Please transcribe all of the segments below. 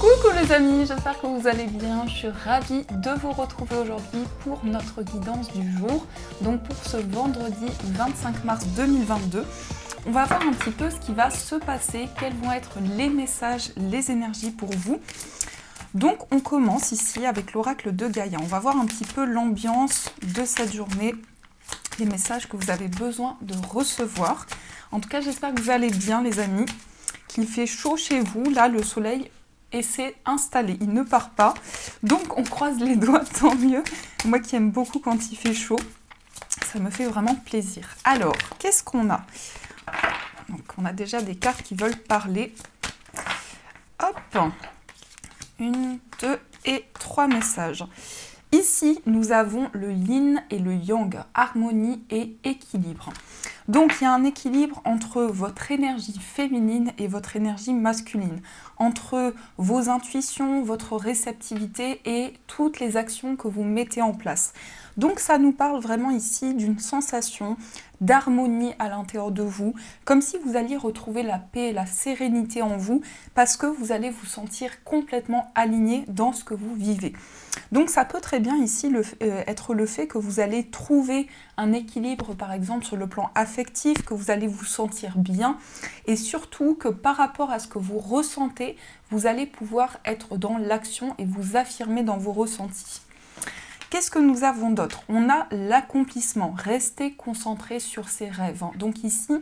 Coucou les amis, j'espère que vous allez bien. Je suis ravie de vous retrouver aujourd'hui pour notre guidance du jour. Donc pour ce vendredi 25 mars 2022, on va voir un petit peu ce qui va se passer, quels vont être les messages, les énergies pour vous. Donc on commence ici avec l'oracle de Gaïa. On va voir un petit peu l'ambiance de cette journée, les messages que vous avez besoin de recevoir. En tout cas, j'espère que vous allez bien les amis, qu'il fait chaud chez vous. Là, le soleil s'est installé, il ne part pas. Donc on croise les doigts, tant mieux. Moi qui aime beaucoup quand il fait chaud, ça me fait vraiment plaisir. Alors, qu'est-ce qu'on a ? Donc on a déjà des cartes qui veulent parler. Hop, 1, 2 et 3 messages. Ici, nous avons le yin et le yang, harmonie et équilibre. Donc, il y a un équilibre entre votre énergie féminine et votre énergie masculine, entre vos intuitions, votre réceptivité et toutes les actions que vous mettez en place. Donc, ça nous parle vraiment ici d'une sensation d'harmonie à l'intérieur de vous, comme si vous alliez retrouver la paix et la sérénité en vous, parce que vous allez vous sentir complètement aligné dans ce que vous vivez. Donc ça peut très bien ici être le fait que vous allez trouver un équilibre par exemple sur le plan affectif, que vous allez vous sentir bien et surtout que par rapport à ce que vous ressentez, vous allez pouvoir être dans l'action et vous affirmer dans vos ressentis. Qu'est-ce que nous avons d'autre ? On a l'accomplissement, restez concentré sur ses rêves. Donc ici,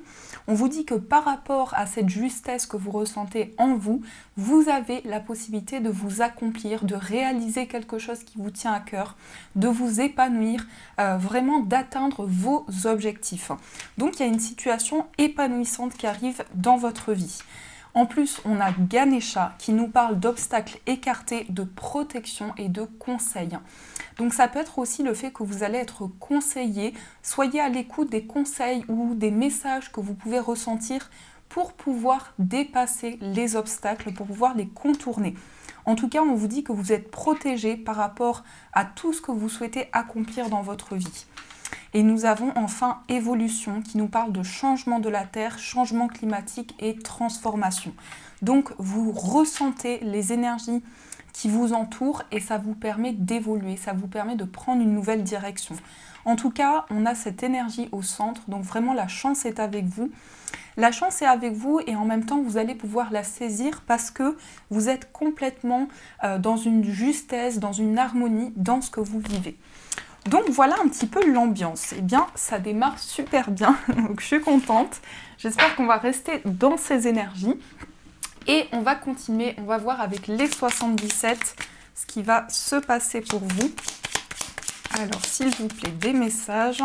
on vous dit que par rapport à cette justesse que vous ressentez en vous, vous avez la possibilité de vous accomplir, de réaliser quelque chose qui vous tient à cœur, de vous épanouir, vraiment d'atteindre vos objectifs. Donc il y a une situation épanouissante qui arrive dans votre vie. En plus, on a Ganesha qui nous parle d'obstacles écartés, de protection et de conseils. Donc ça peut être aussi le fait que vous allez être conseillé. Soyez à l'écoute des conseils ou des messages que vous pouvez ressentir pour pouvoir dépasser les obstacles, pour pouvoir les contourner. En tout cas, on vous dit que vous êtes protégé par rapport à tout ce que vous souhaitez accomplir dans votre vie. Et nous avons enfin évolution qui nous parle de changement de la Terre, changement climatique et transformation. Donc vous ressentez les énergies qui vous entourent et ça vous permet d'évoluer, ça vous permet de prendre une nouvelle direction. En tout cas, on a cette énergie au centre, donc vraiment la chance est avec vous. La chance est avec vous et en même temps vous allez pouvoir la saisir parce que vous êtes complètement dans une justesse, dans une harmonie dans ce que vous vivez. Donc voilà un petit peu l'ambiance. Eh bien, ça démarre super bien, donc je suis contente. J'espère qu'on va rester dans ces énergies. Et on va continuer, on va voir avec les 77 ce qui va se passer pour vous. Alors, s'il vous plaît, des messages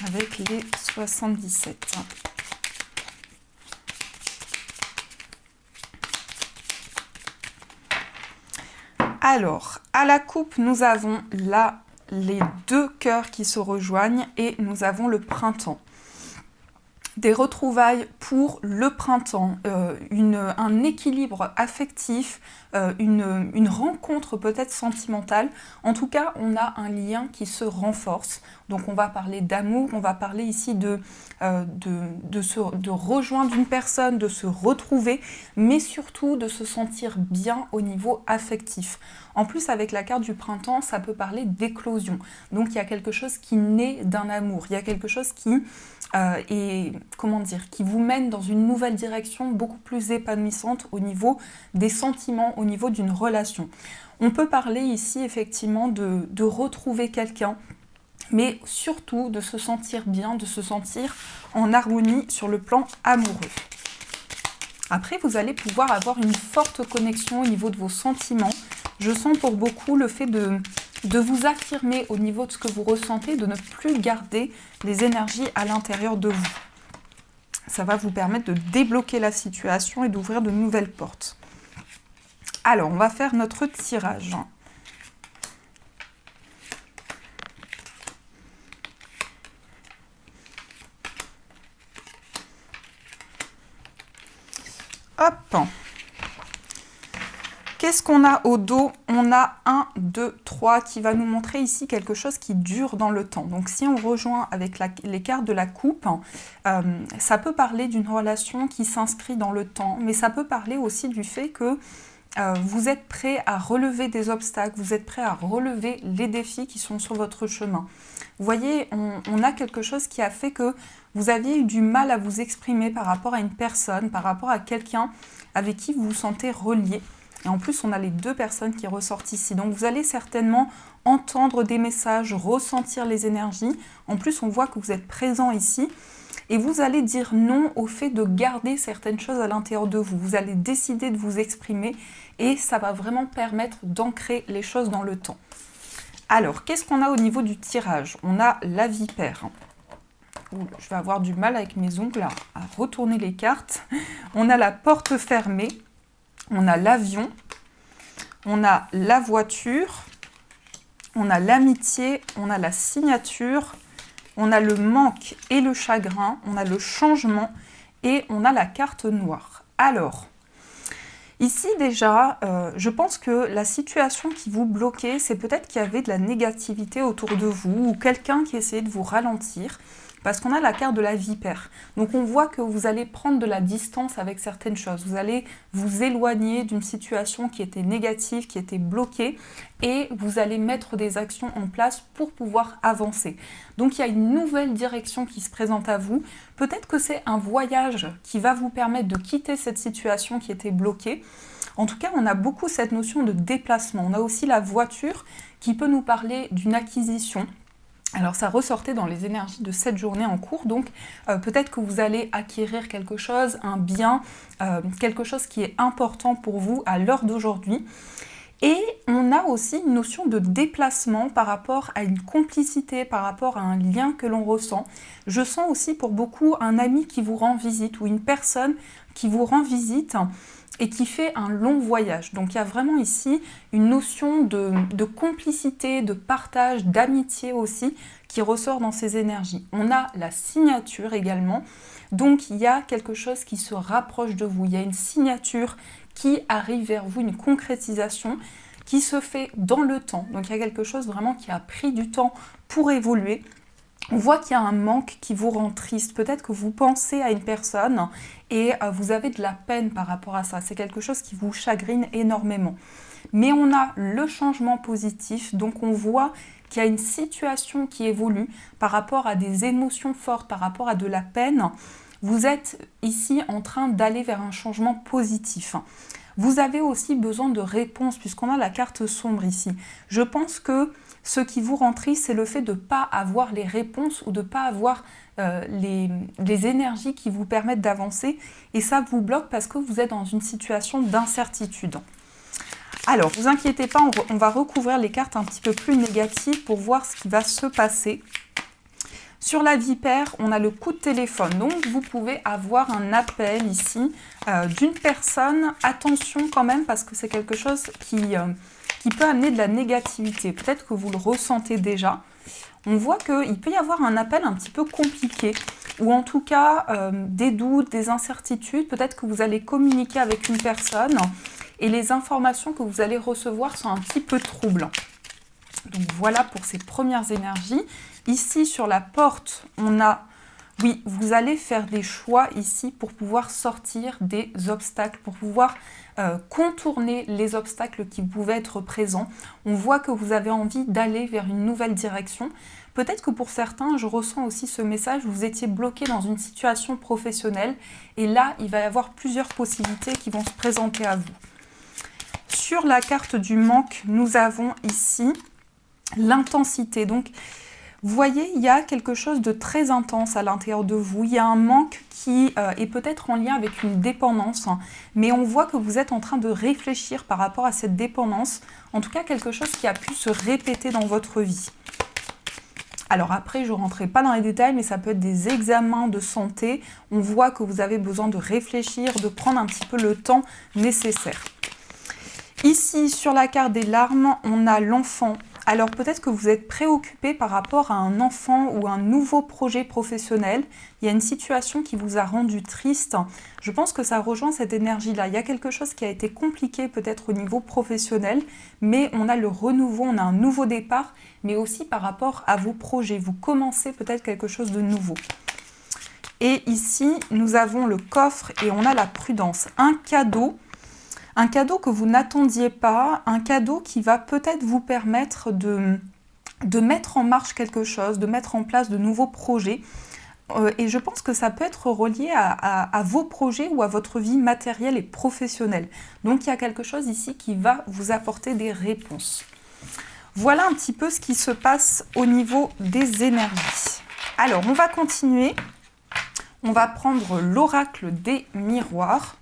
avec les 77. Alors, à la coupe, nous avons là les deux cœurs qui se rejoignent et nous avons le printemps. Des retrouvailles pour le printemps, un équilibre affectif, une rencontre peut-être sentimentale. En tout cas, on a un lien qui se renforce. Donc on va parler d'amour, on va parler ici de rejoindre une personne, de se retrouver, mais surtout de se sentir bien au niveau affectif. En plus, avec la carte du printemps, ça peut parler d'éclosion. Donc il y a quelque chose qui naît d'un amour, il y a quelque chose qui qui vous mène dans une nouvelle direction beaucoup plus épanouissante au niveau des sentiments, au niveau d'une relation. On peut parler ici effectivement de retrouver quelqu'un, mais surtout de se sentir bien, de se sentir en harmonie sur le plan amoureux. Après, vous allez pouvoir avoir une forte connexion au niveau de vos sentiments. Je sens pour beaucoup le fait de vous affirmer au niveau de ce que vous ressentez, de ne plus garder les énergies à l'intérieur de vous. Ça va vous permettre de débloquer la situation et d'ouvrir de nouvelles portes. Alors, on va faire notre tirage. Hop. qu'est-ce qu'on a au dos? On a 1, 2, 3 qui va nous montrer ici quelque chose qui dure dans le temps. Donc si on rejoint avec les cartes de la coupe, ça peut parler d'une relation qui s'inscrit dans le temps, mais ça peut parler aussi du fait que vous êtes prêt à relever des obstacles, vous êtes prêt à relever les défis qui sont sur votre chemin. Vous voyez, on a quelque chose qui a fait que vous aviez eu du mal à vous exprimer par rapport à une personne, par rapport à quelqu'un avec qui vous vous sentez relié. Et en plus, on a les deux personnes qui ressortent ici. Donc vous allez certainement entendre des messages, ressentir les énergies. En plus, on voit que vous êtes présent ici. Et vous allez dire non au fait de garder certaines choses à l'intérieur de vous. Vous allez décider de vous exprimer et ça va vraiment permettre d'ancrer les choses dans le temps. Alors, qu'est-ce qu'on a au niveau du tirage? On a la vipère. Ouh, je vais avoir du mal avec mes ongles à retourner les cartes. On a la porte fermée. On a l'avion. On a la voiture. On a l'amitié. On a la signature. On a le manque et le chagrin, on a le changement et on a la carte noire. Alors, ici déjà, je pense que la situation qui vous bloquait, c'est peut-être qu'il y avait de la négativité autour de vous ou quelqu'un qui essayait de vous ralentir. Parce qu'on a la carte de la vipère. Donc on voit que vous allez prendre de la distance avec certaines choses. Vous allez vous éloigner d'une situation qui était négative, qui était bloquée. Et vous allez mettre des actions en place pour pouvoir avancer. Donc il y a une nouvelle direction qui se présente à vous. Peut-être que c'est un voyage qui va vous permettre de quitter cette situation qui était bloquée. En tout cas, on a beaucoup cette notion de déplacement. On a aussi la voiture qui peut nous parler d'une acquisition. Alors ça ressortait dans les énergies de cette journée en cours, donc peut-être que vous allez acquérir quelque chose, un bien, quelque chose qui est important pour vous à l'heure d'aujourd'hui. Et on a aussi une notion de déplacement par rapport à une complicité, par rapport à un lien que l'on ressent. Je sens aussi pour beaucoup un ami qui vous rend visite ou une personne qui vous rend visite et qui fait un long voyage. Donc il y a vraiment ici une notion de complicité, de partage, d'amitié aussi qui ressort dans ces énergies. On a la signature également, donc il y a quelque chose qui se rapproche de vous, il y a une signature qui arrive vers vous, une concrétisation qui se fait dans le temps. Donc il y a quelque chose vraiment qui a pris du temps pour évoluer. On voit qu'il y a un manque qui vous rend triste. Peut-être que vous pensez à une personne et vous avez de la peine par rapport à ça. C'est quelque chose qui vous chagrine énormément. Mais on a le changement positif. Donc on voit qu'il y a une situation qui évolue par rapport à des émotions fortes, par rapport à de la peine. Vous êtes ici en train d'aller vers un changement positif. Vous avez aussi besoin de réponses puisqu'on a la carte sombre ici. Je pense que ce qui vous rend triste, c'est le fait de ne pas avoir les réponses ou de ne pas avoir les énergies qui vous permettent d'avancer. Et ça vous bloque parce que vous êtes dans une situation d'incertitude. Alors, vous inquiétez pas, on va recouvrir les cartes un petit peu plus négatives pour voir ce qui va se passer. Sur la vipère, on a le coup de téléphone. Donc, vous pouvez avoir un appel ici d'une personne. Attention quand même parce que c'est quelque chose qui peut amener de la négativité. Peut-être que vous le ressentez déjà. On voit qu'il peut y avoir un appel un petit peu compliqué ou en tout cas des doutes, des incertitudes. Peut-être que vous allez communiquer avec une personne et les informations que vous allez recevoir sont un petit peu troubles. Donc voilà pour ces premières énergies. Ici sur la porte, on a, oui, vous allez faire des choix ici pour pouvoir sortir des obstacles, pour pouvoir contourner les obstacles qui pouvaient être présents. On voit que vous avez envie d'aller vers une nouvelle direction. Peut-être que pour certains, je ressens aussi ce message, vous étiez bloqué dans une situation professionnelle et là, il va y avoir plusieurs possibilités qui vont se présenter à vous. Sur la carte du manque, nous avons ici l'intensité. Donc, vous voyez, il y a quelque chose de très intense à l'intérieur de vous. Il y a un manque qui est peut-être en lien avec une dépendance, mais on voit que vous êtes en train de réfléchir par rapport à cette dépendance. En tout cas, quelque chose qui a pu se répéter dans votre vie. Alors après, je ne rentrerai pas dans les détails, mais ça peut être des examens de santé. On voit que vous avez besoin de réfléchir, de prendre un petit peu le temps nécessaire. Ici, sur la carte des larmes, on a l'enfant Alors peut-être que vous êtes préoccupé par rapport à un enfant ou un nouveau projet professionnel. Il y a une situation qui vous a rendu triste. Je pense que ça rejoint cette énergie-là. Il y a quelque chose qui a été compliqué peut-être au niveau professionnel, mais on a le renouveau, on a un nouveau départ, mais aussi par rapport à vos projets. Vous commencez peut-être quelque chose de nouveau. Et ici, nous avons le coffre et on a la prudence. Un cadeau que vous n'attendiez pas, un cadeau qui va peut-être vous permettre de mettre en marche quelque chose, de mettre en place de nouveaux projets. Et je pense que ça peut être relié à vos projets ou à votre vie matérielle et professionnelle. Donc il y a quelque chose ici qui va vous apporter des réponses. Voilà un petit peu ce qui se passe au niveau des énergies. Alors, on va continuer. On va prendre l'oracle des miroirs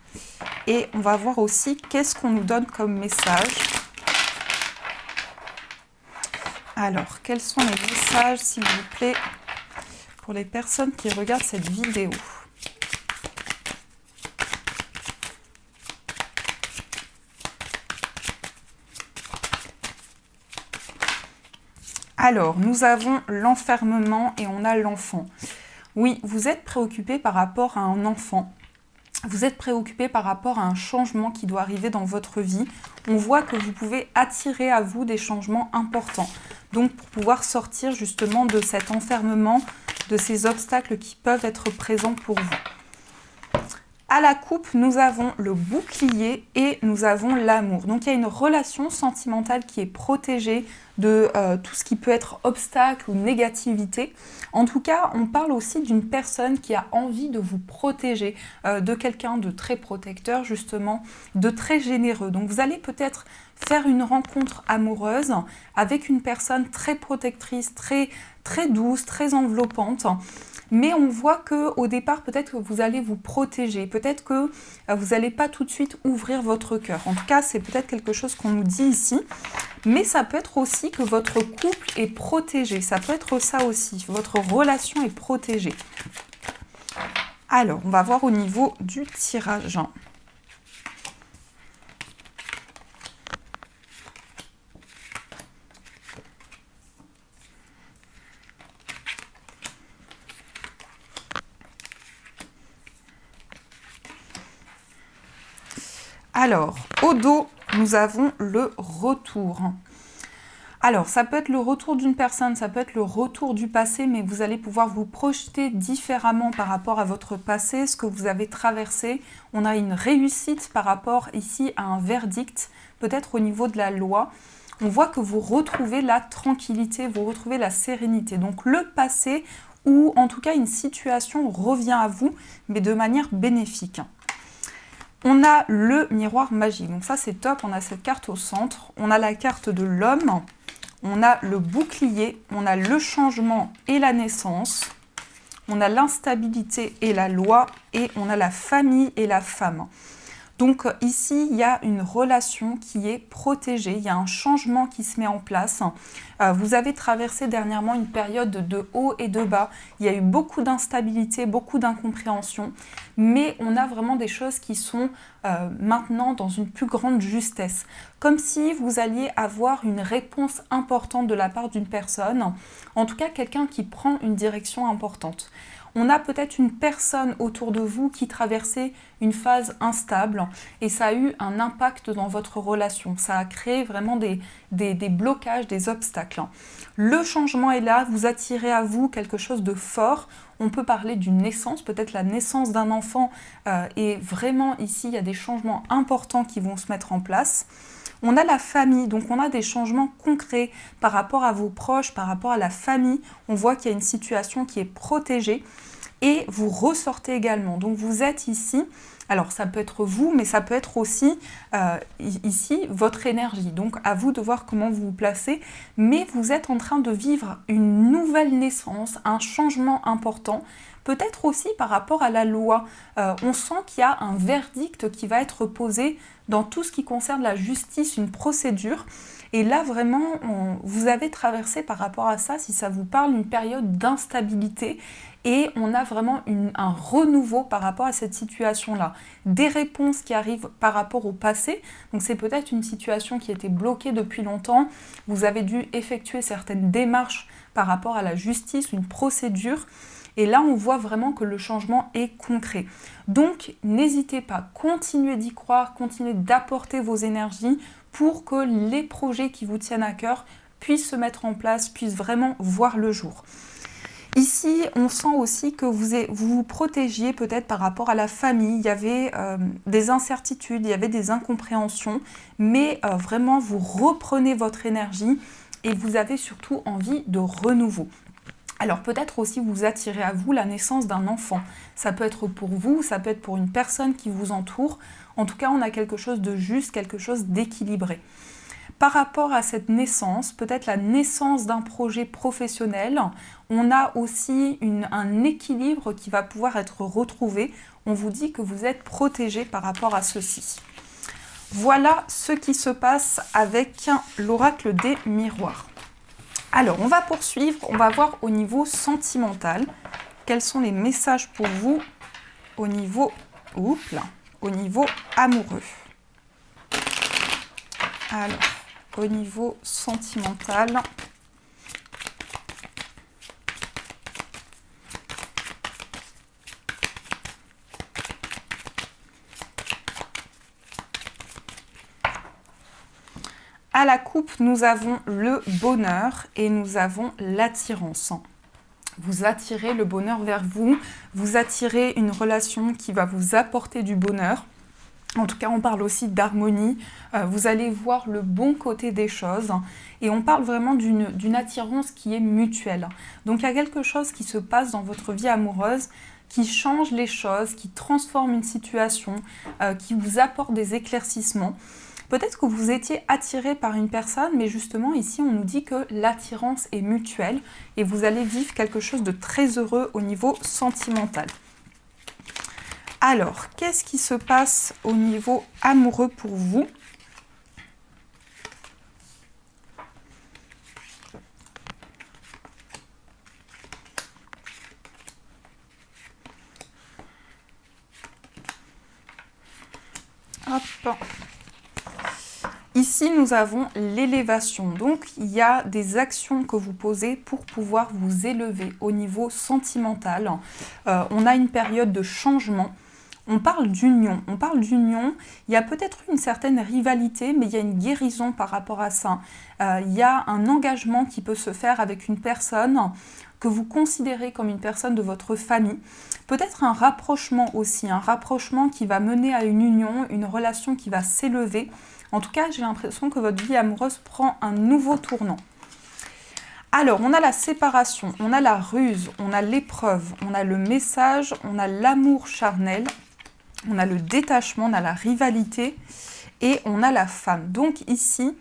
et on va voir aussi qu'est-ce qu'on nous donne comme message. Alors, quels sont les messages, s'il vous plaît, pour les personnes qui regardent cette vidéo? Alors, nous avons l'enfermement et on a l'enfant. Oui, vous êtes préoccupé par rapport à un enfant. Vous êtes préoccupé par rapport à un changement qui doit arriver dans votre vie. On voit que vous pouvez attirer à vous des changements importants. Donc, pour pouvoir sortir justement de cet enfermement, de ces obstacles qui peuvent être présents pour vous. À la coupe, nous avons le bouclier et nous avons l'amour. Donc, il y a une relation sentimentale qui est protégée de tout ce qui peut être obstacle ou négativité. En tout cas, on parle aussi d'une personne qui a envie de vous protéger, de quelqu'un de très protecteur, justement, de très généreux. Donc, vous allez peut-être faire une rencontre amoureuse avec une personne très protectrice, très douce, très enveloppante. Mais on voit qu'au départ, peut-être que vous allez vous protéger. Peut-être que vous n'allez pas tout de suite ouvrir votre cœur. En tout cas, c'est peut-être quelque chose qu'on nous dit ici. Mais ça peut être aussi que votre couple est protégé. Ça peut être ça aussi. Votre relation est protégée. Alors, on va voir au niveau du tirage. Alors, au dos, nous avons le retour. Alors, ça peut être le retour d'une personne, ça peut être le retour du passé, mais vous allez pouvoir vous projeter différemment par rapport à votre passé, ce que vous avez traversé. On a une réussite par rapport ici à un verdict, peut-être au niveau de la loi. On voit que vous retrouvez la tranquillité, vous retrouvez la sérénité. Donc, le passé, ou en tout cas une situation revient à vous, mais de manière bénéfique. On a le miroir magique, donc ça c'est top, on a cette carte au centre, on a la carte de l'homme, on a le bouclier, on a le changement et la naissance, on a l'instabilité et la loi, et on a la famille et la femme. Donc ici, il y a une relation qui est protégée, il y a un changement qui se met en place. Vous avez traversé dernièrement une période de haut et de bas. Il y a eu beaucoup d'instabilité, beaucoup d'incompréhension, mais on a vraiment des choses qui sont maintenant dans une plus grande justesse. Comme si vous alliez avoir une réponse importante de la part d'une personne, en tout cas quelqu'un qui prend une direction importante. On a peut-être une personne autour de vous qui traversait une phase instable et ça a eu un impact dans votre relation. Ça a créé vraiment des blocages, des obstacles. Le changement est là, vous attirez à vous quelque chose de fort. On peut parler d'une naissance, peut-être la naissance d'un enfant. Et vraiment ici, il y a des changements importants qui vont se mettre en place. On a la famille, donc on a des changements concrets par rapport à vos proches, par rapport à la famille. On voit qu'il y a une situation qui est protégée et vous ressortez également. Donc vous êtes ici, alors ça peut être vous, mais ça peut être aussi ici votre énergie. Donc à vous de voir comment vous vous placez, mais vous êtes en train de vivre une nouvelle naissance, un changement important. Peut-être aussi par rapport à la loi. On sent qu'il y a un verdict qui va être posé dans tout ce qui concerne la justice, une procédure. Et là, vraiment, vous avez traversé par rapport à ça, si ça vous parle, une période d'instabilité. et on a vraiment un renouveau par rapport à cette situation-là. Des réponses qui arrivent par rapport au passé, donc c'est peut-être une situation qui était bloquée depuis longtemps, vous avez dû effectuer certaines démarches par rapport à la justice, une procédure, et là on voit vraiment que le changement est concret. Donc n'hésitez pas, continuez d'y croire, continuez d'apporter vos énergies pour que les projets qui vous tiennent à cœur puissent se mettre en place, puissent vraiment voir le jour. Ici, on sent aussi que vous vous protégiez peut-être par rapport à la famille. Il y avait des incertitudes, il y avait des incompréhensions, mais vraiment, vous reprenez votre énergie et vous avez surtout envie de renouveau. Alors peut-être aussi vous attirez à vous la naissance d'un enfant. Ça peut être pour vous, ça peut être pour une personne qui vous entoure. En tout cas, on a quelque chose de juste, quelque chose d'équilibré. Par rapport à cette naissance, peut-être la naissance d'un projet professionnel, on a aussi un équilibre qui va pouvoir être retrouvé. On vous dit que vous êtes protégé par rapport à ceci. Voilà ce qui se passe avec l'oracle des miroirs. Alors, on va poursuivre, on va voir au niveau sentimental. Quels sont les messages pour vous au niveau amoureux? Alors, au niveau sentimental, à la coupe, nous avons le bonheur et nous avons l'attirance. Vous attirez le bonheur vers vous, vous attirez une relation qui va vous apporter du bonheur. En tout cas, on parle aussi d'harmonie, vous allez voir le bon côté des choses et on parle vraiment d'une attirance qui est mutuelle. Donc il y a quelque chose qui se passe dans votre vie amoureuse qui change les choses, qui transforme une situation, qui vous apporte des éclaircissements. Peut-être que vous étiez attiré par une personne, mais justement ici on nous dit que l'attirance est mutuelle et vous allez vivre quelque chose de très heureux au niveau sentimental. Alors, qu'est-ce qui se passe au niveau amoureux pour vous? Hop. Ici, nous avons l'élévation. Donc, il y a des actions que vous posez pour pouvoir vous élever au niveau sentimental. On a une période de changement. On parle d'union. Il y a peut-être une certaine rivalité, mais il y a une guérison par rapport à ça. Il y a un engagement qui peut se faire avec une personne que vous considérez comme une personne de votre famille. Peut-être un rapprochement aussi, un rapprochement qui va mener à une union, une relation qui va s'élever. En tout cas, j'ai l'impression que votre vie amoureuse prend un nouveau tournant. Alors, on a la séparation, on a la ruse, on a l'épreuve, on a le message, on a l'amour charnel, on a le détachement, on a la rivalité et on a la femme. Donc ici,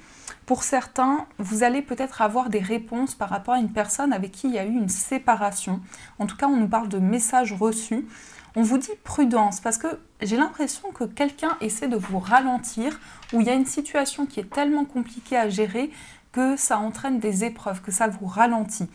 pour certains, vous allez peut-être avoir des réponses par rapport à une personne avec qui il y a eu une séparation. En tout cas, on nous parle de messages reçus. On vous dit prudence parce que j'ai l'impression que quelqu'un essaie de vous ralentir ou il y a une situation qui est tellement compliquée à gérer que ça entraîne des épreuves, que ça vous ralentit.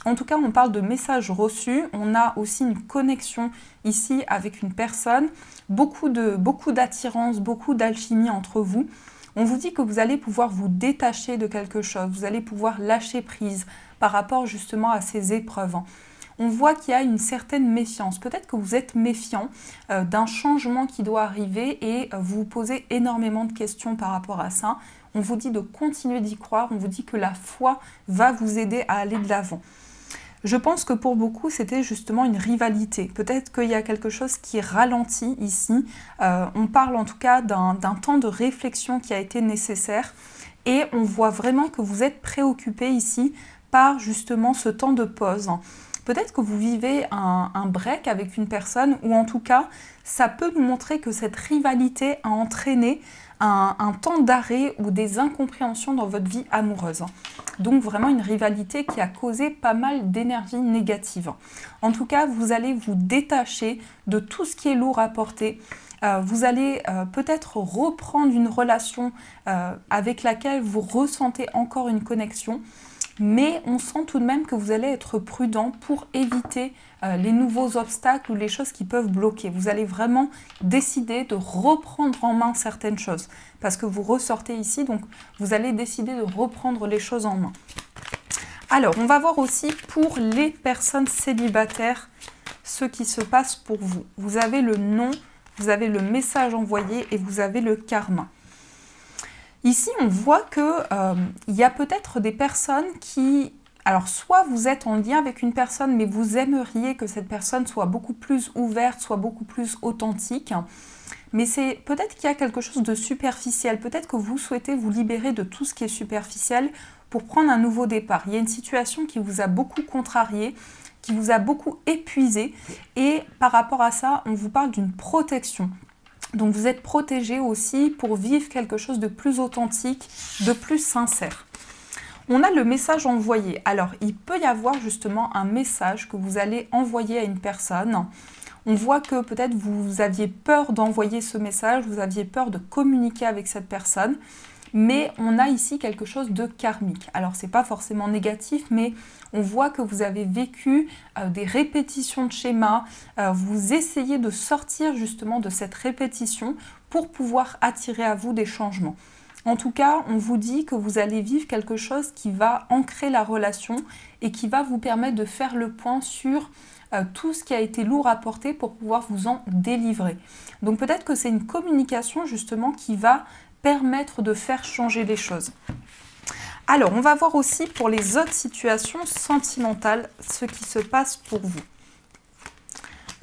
En tout cas, on parle de messages reçus. On a aussi une connexion ici avec une personne. Beaucoup d'attirance, beaucoup d'alchimie entre vous. On vous dit que vous allez pouvoir vous détacher de quelque chose. Vous allez pouvoir lâcher prise par rapport justement à ces épreuves. On voit qu'il y a une certaine méfiance. Peut-être que vous êtes méfiant d'un changement qui doit arriver et vous vous posez énormément de questions par rapport à ça. On vous dit de continuer d'y croire. On vous dit que la foi va vous aider à aller de l'avant. Je pense que pour beaucoup, c'était justement une rivalité. Peut-être qu'il y a quelque chose qui ralentit ici. On parle en tout cas d'un temps de réflexion qui a été nécessaire. Et on voit vraiment que vous êtes préoccupé ici par justement ce temps de pause. Peut-être que vous vivez un break avec une personne ou en tout cas, ça peut nous montrer que cette rivalité a entraîné un temps d'arrêt ou des incompréhensions dans votre vie amoureuse. Donc vraiment une rivalité qui a causé pas mal d'énergie négative. En tout cas, vous allez vous détacher de tout ce qui est lourd à porter. Vous allez peut-être reprendre une relation avec laquelle vous ressentez encore une connexion. mais on sent tout de même que vous allez être prudent pour éviter les nouveaux obstacles ou les choses qui peuvent bloquer. Vous allez vraiment décider de reprendre en main certaines choses parce que vous ressortez ici, donc vous allez décider de reprendre les choses en main. Alors, on va voir aussi pour les personnes célibataires ce qui se passe pour vous. Vous avez le nom, vous avez le message envoyé et vous avez le karma. Ici, on voit qu'il y a peut-être des personnes qui... Alors, soit vous êtes en lien avec une personne, mais vous aimeriez que cette personne soit beaucoup plus ouverte, soit beaucoup plus authentique. Mais c'est peut-être qu'il y a quelque chose de superficiel. Peut-être que vous souhaitez vous libérer de tout ce qui est superficiel pour prendre un nouveau départ. Il y a une situation qui vous a beaucoup contrarié, qui vous a beaucoup épuisé. Et par rapport à ça, on vous parle d'une protection. Donc vous êtes protégé aussi pour vivre quelque chose de plus authentique, de plus sincère. On a le message envoyé. Alors, il peut y avoir justement un message que vous allez envoyer à une personne. On voit que peut-être vous aviez peur d'envoyer ce message, vous aviez peur de communiquer avec cette personne, mais on a ici quelque chose de karmique. Alors, c'est pas forcément négatif, mais on voit que vous avez vécu des répétitions de schémas, vous essayez de sortir justement de cette répétition pour pouvoir attirer à vous des changements. En tout cas, on vous dit que vous allez vivre quelque chose qui va ancrer la relation et qui va vous permettre de faire le point sur tout ce qui a été lourd à porter pour pouvoir vous en délivrer. Donc peut-être que c'est une communication justement qui va permettre de faire changer les choses. Alors, on va voir aussi pour les autres situations sentimentales ce qui se passe pour vous.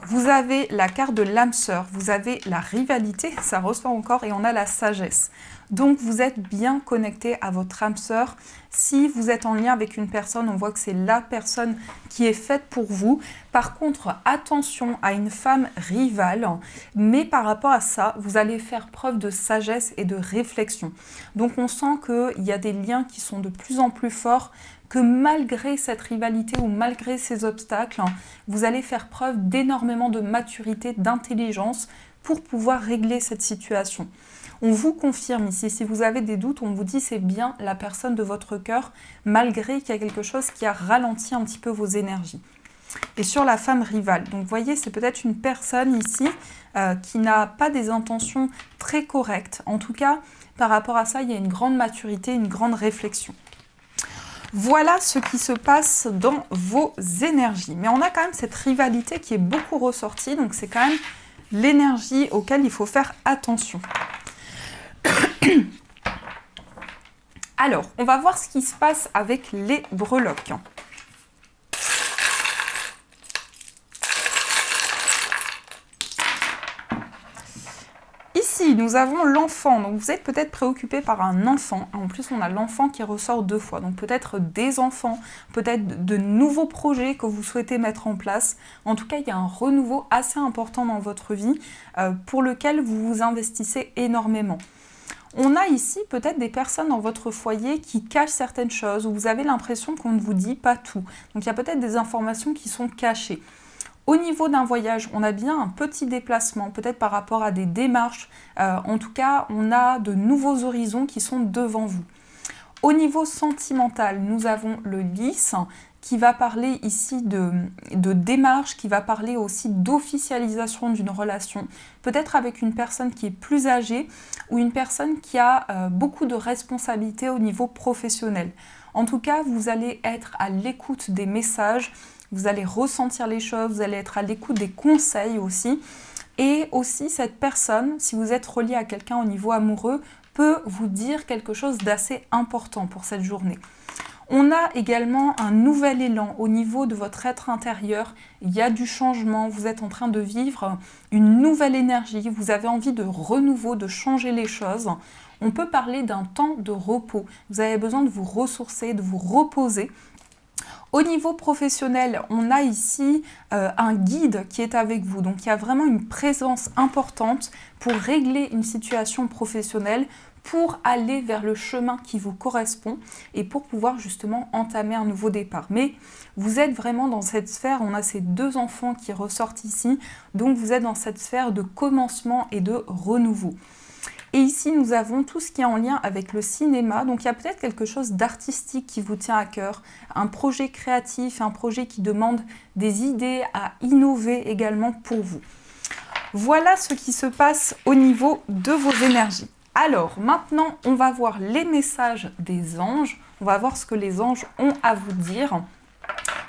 Vous avez la carte de l'âme sœur, vous avez la rivalité, ça ressort encore, et on a la sagesse. Donc vous êtes bien connecté à votre âme sœur. Si vous êtes en lien avec une personne, on voit que c'est la personne qui est faite pour vous. Par contre, attention à une femme rivale, mais par rapport à ça, vous allez faire preuve de sagesse et de réflexion. Donc on sent qu'il y a des liens qui sont de plus en plus forts, que malgré cette rivalité ou malgré ces obstacles, vous allez faire preuve d'énormément de maturité, d'intelligence pour pouvoir régler cette situation. On vous confirme ici, si vous avez des doutes, on vous dit c'est bien la personne de votre cœur, malgré qu'il y a quelque chose qui a ralenti un petit peu vos énergies. Et sur la femme rivale, donc vous voyez, c'est peut-être une personne ici qui n'a pas des intentions très correctes. En tout cas, par rapport à ça, il y a une grande maturité, une grande réflexion. Voilà ce qui se passe dans vos énergies. Mais on a quand même cette rivalité qui est beaucoup ressortie, donc c'est quand même l'énergie auquel il faut faire attention. Alors, on va voir ce qui se passe avec les breloques. Ici, nous avons l'enfant. Donc, vous êtes peut-être préoccupé par un enfant. En plus, on a l'enfant qui ressort 2 fois. Donc, peut-être des enfants, peut-être de nouveaux projets que vous souhaitez mettre en place. En tout cas, il y a un renouveau assez important dans votre vie pour lequel vous vous investissez énormément. On a ici peut-être des personnes dans votre foyer qui cachent certaines choses, où vous avez l'impression qu'on ne vous dit pas tout. Donc il y a peut-être des informations qui sont cachées. Au niveau d'un voyage, on a bien un petit déplacement, peut-être par rapport à des démarches. En tout cas, on a de nouveaux horizons qui sont devant vous. Au niveau sentimental, nous avons le lys qui va parler ici de démarche, qui va parler aussi d'officialisation d'une relation, peut-être avec une personne qui est plus âgée ou une personne qui a beaucoup de responsabilités au niveau professionnel. En tout cas, vous allez être à l'écoute des messages, vous allez ressentir les choses, vous allez être à l'écoute des conseils aussi. Et aussi, cette personne, si vous êtes relié à quelqu'un au niveau amoureux, peut vous dire quelque chose d'assez important pour cette journée. On a également un nouvel élan au niveau de votre être intérieur. Il y a du changement, vous êtes en train de vivre une nouvelle énergie, vous avez envie de renouveau, de changer les choses. On peut parler d'un temps de repos. Vous avez besoin de vous ressourcer, de vous reposer. Au niveau professionnel, on a ici un guide qui est avec vous. Donc, il y a vraiment une présence importante pour régler une situation professionnelle, pour aller vers le chemin qui vous correspond et pour pouvoir justement entamer un nouveau départ. Mais vous êtes vraiment dans cette sphère, on a ces 2 enfants qui ressortent ici, donc vous êtes dans cette sphère de commencement et de renouveau. Et ici, nous avons tout ce qui est en lien avec le cinéma. Donc, il y a peut-être quelque chose d'artistique qui vous tient à cœur, un projet créatif, un projet qui demande des idées à innover également pour vous. Voilà ce qui se passe au niveau de vos énergies. Alors, maintenant, on va voir les messages des anges. On va voir ce que les anges ont à vous dire.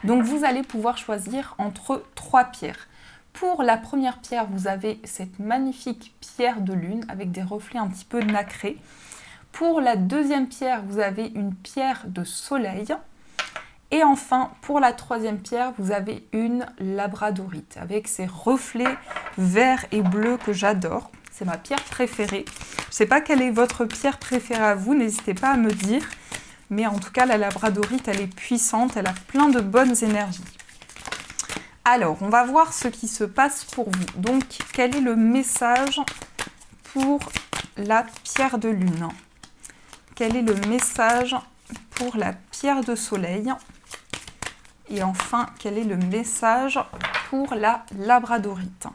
Donc, vous allez pouvoir choisir entre 3 pierres. Pour la première pierre, vous avez cette magnifique pierre de lune avec des reflets un petit peu nacrés. Pour la deuxième pierre, vous avez une pierre de soleil. Et enfin, pour la troisième pierre, vous avez une labradorite avec ses reflets verts et bleus que j'adore. C'est ma pierre préférée. Je ne sais pas quelle est votre pierre préférée à vous, n'hésitez pas à me dire. Mais en tout cas, la labradorite, elle est puissante, elle a plein de bonnes énergies. Alors, on va voir ce qui se passe pour vous. Donc, quel est le message pour la pierre de lune? Quel est le message pour la pierre de soleil? Et enfin, quel est le message pour la labradorite?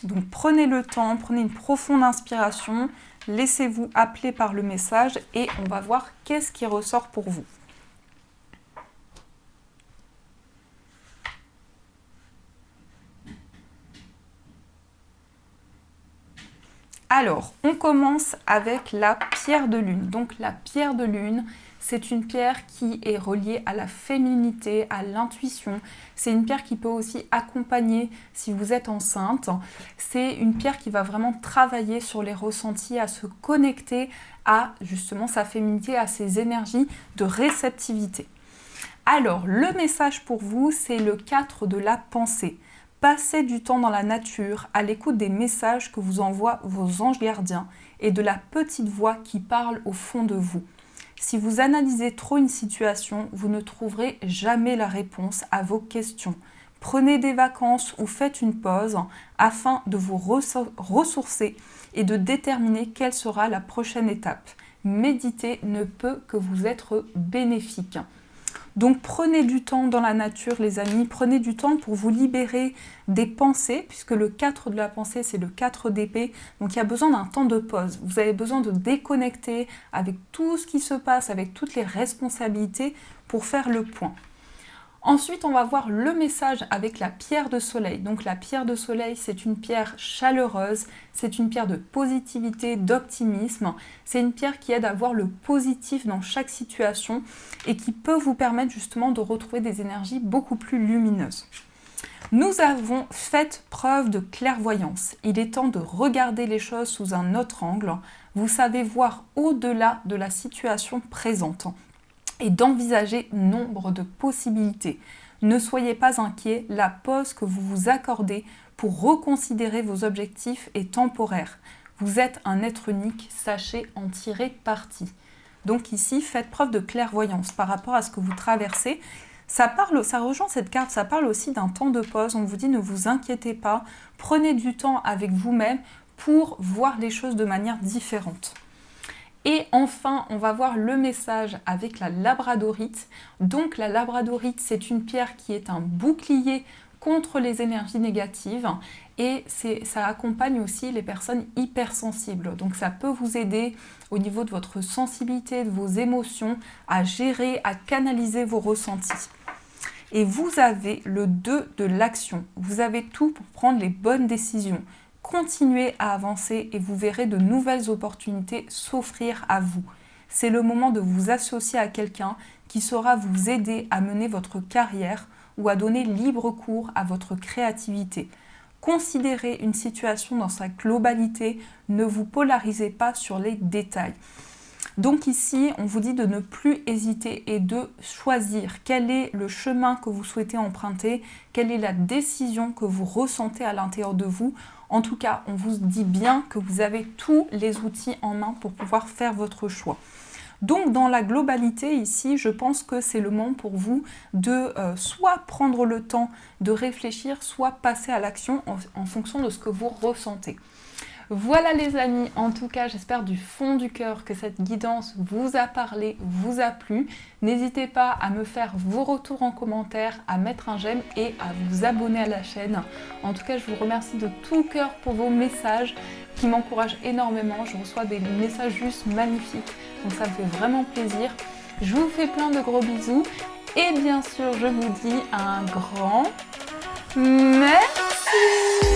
Donc, prenez le temps, prenez une profonde inspiration, laissez-vous appeler par le message et on va voir qu'est-ce qui ressort pour vous. Alors, on commence avec la pierre de lune. Donc, la pierre de lune, c'est une pierre qui est reliée à la féminité, à l'intuition. C'est une pierre qui peut aussi accompagner si vous êtes enceinte. C'est une pierre qui va vraiment travailler sur les ressentis, à se connecter à justement sa féminité, à ses énergies de réceptivité. Alors, le message pour vous, c'est le 4 de la pensée. Passez du temps dans la nature, à l'écoute des messages que vous envoient vos anges gardiens et de la petite voix qui parle au fond de vous. Si vous analysez trop une situation, vous ne trouverez jamais la réponse à vos questions. Prenez des vacances ou faites une pause afin de vous ressourcer et de déterminer quelle sera la prochaine étape. Méditer ne peut que vous être bénéfique. Donc prenez du temps dans la nature les amis, prenez du temps pour vous libérer des pensées, puisque le 4 de la pensée c'est le 4 d'épée, donc il y a besoin d'un temps de pause. Vous avez besoin de déconnecter avec tout ce qui se passe, avec toutes les responsabilités pour faire le point. Ensuite, on va voir le message avec la pierre de soleil. Donc la pierre de soleil, c'est une pierre chaleureuse, c'est une pierre de positivité, d'optimisme. C'est une pierre qui aide à voir le positif dans chaque situation et qui peut vous permettre justement de retrouver des énergies beaucoup plus lumineuses. Nous avons fait preuve de clairvoyance. Il est temps de regarder les choses sous un autre angle. Vous savez voir au-delà de la situation présente et d'envisager nombre de possibilités. Ne soyez pas inquiets, la pause que vous vous accordez pour reconsidérer vos objectifs est temporaire. Vous êtes un être unique, sachez en tirer parti. Donc ici, faites preuve de clairvoyance par rapport à ce que vous traversez. Ça rejoint cette carte, ça parle aussi d'un temps de pause. On vous dit ne vous inquiétez pas, prenez du temps avec vous-même pour voir les choses de manière différente. Et enfin, on va voir le message avec la labradorite. Donc la labradorite, c'est une pierre qui est un bouclier contre les énergies négatives et ça accompagne aussi les personnes hypersensibles. Donc ça peut vous aider au niveau de votre sensibilité, de vos émotions, à gérer, à canaliser vos ressentis. Et vous avez le 2 de l'action. Vous avez tout pour prendre les bonnes décisions. Continuez à avancer et vous verrez de nouvelles opportunités s'offrir à vous. C'est le moment de vous associer à quelqu'un qui saura vous aider à mener votre carrière ou à donner libre cours à votre créativité. Considérez une situation dans sa globalité, ne vous polarisez pas sur les détails. Donc ici, on vous dit de ne plus hésiter et de choisir quel est le chemin que vous souhaitez emprunter, quelle est la décision que vous ressentez à l'intérieur de vous. En tout cas, on vous dit bien que vous avez tous les outils en main pour pouvoir faire votre choix. Donc dans la globalité ici, je pense que c'est le moment pour vous de soit prendre le temps de réfléchir, soit passer à l'action en fonction de ce que vous ressentez. Voilà les amis, en tout cas j'espère du fond du cœur que cette guidance vous a parlé, vous a plu. N'hésitez pas à me faire vos retours en commentaire, à mettre un j'aime et à vous abonner à la chaîne. En tout cas je vous remercie de tout cœur pour vos messages qui m'encouragent énormément. Je reçois des messages juste magnifiques, donc ça me fait vraiment plaisir. Je vous fais plein de gros bisous et bien sûr je vous dis un grand merci.